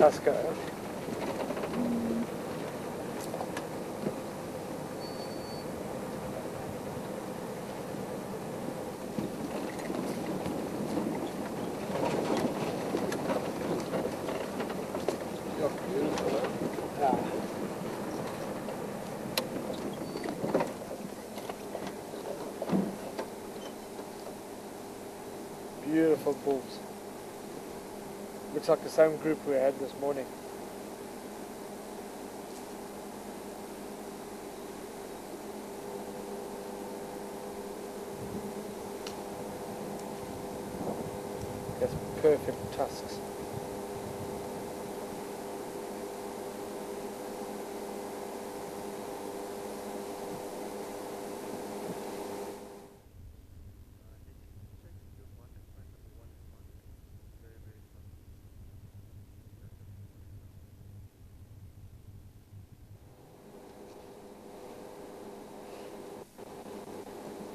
tusker. Yeah. Beautiful bulls. Looks like the same group we had this morning. That's perfect tusks.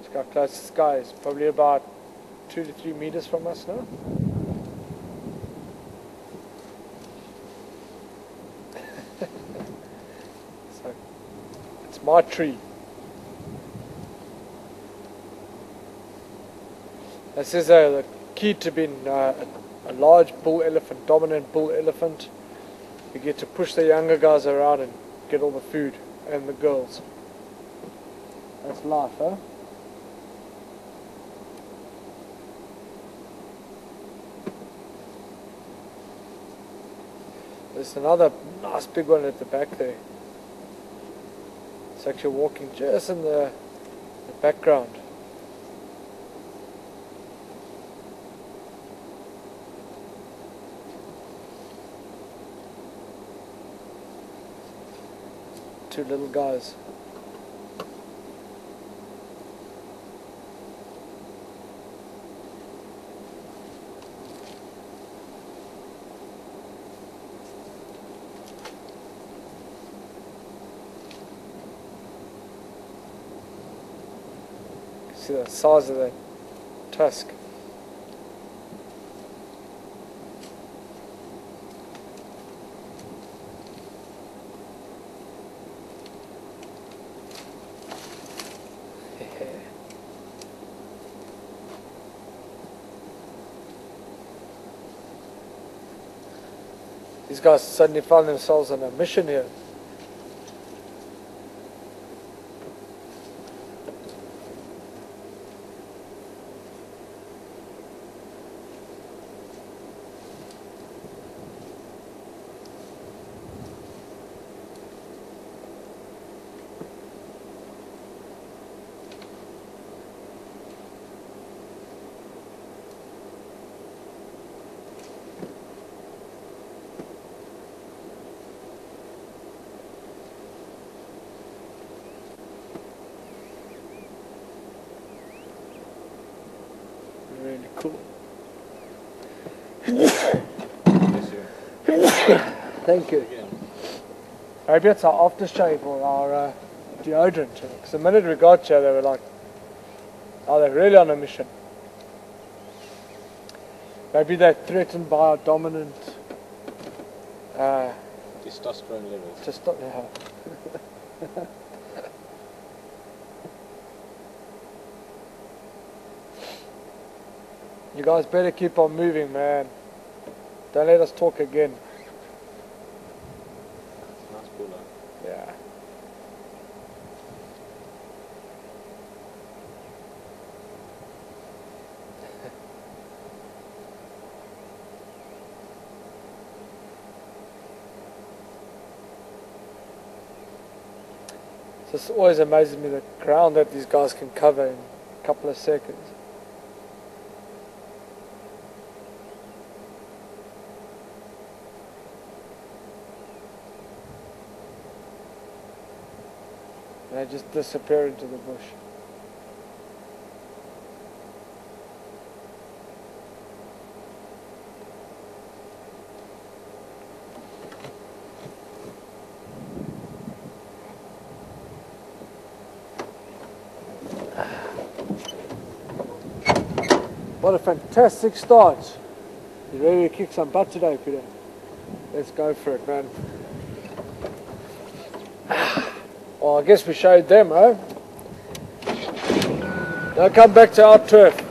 Look how close this guy is. Probably about 2 to 3 meters from us now. So, it's my tree. This is the key to being a large bull elephant, dominant bull elephant. You get to push the younger guys around and get all the food and the girls. That's life, huh? There's another nice big one at the back there. It's actually walking just in the background. Two little guys. See the size of that tusk. These guys suddenly found themselves on a mission here. Really cool. Thank you. Maybe it's our aftershave or our deodorant. Because the minute we got here, they were like, oh, they're really on a mission. Maybe they're threatened by our dominant testosterone levels. Yeah. You guys better keep on moving, man. Don't let us talk again. Nice cooler. Yeah. So this always amazes me, the ground that these guys can cover in a couple of seconds. And they just disappear into the bush. What a fantastic start. You ready to kick some butt today, Peter? Let's go for it, man. Well, I guess we showed them, huh? Now come back to our turf.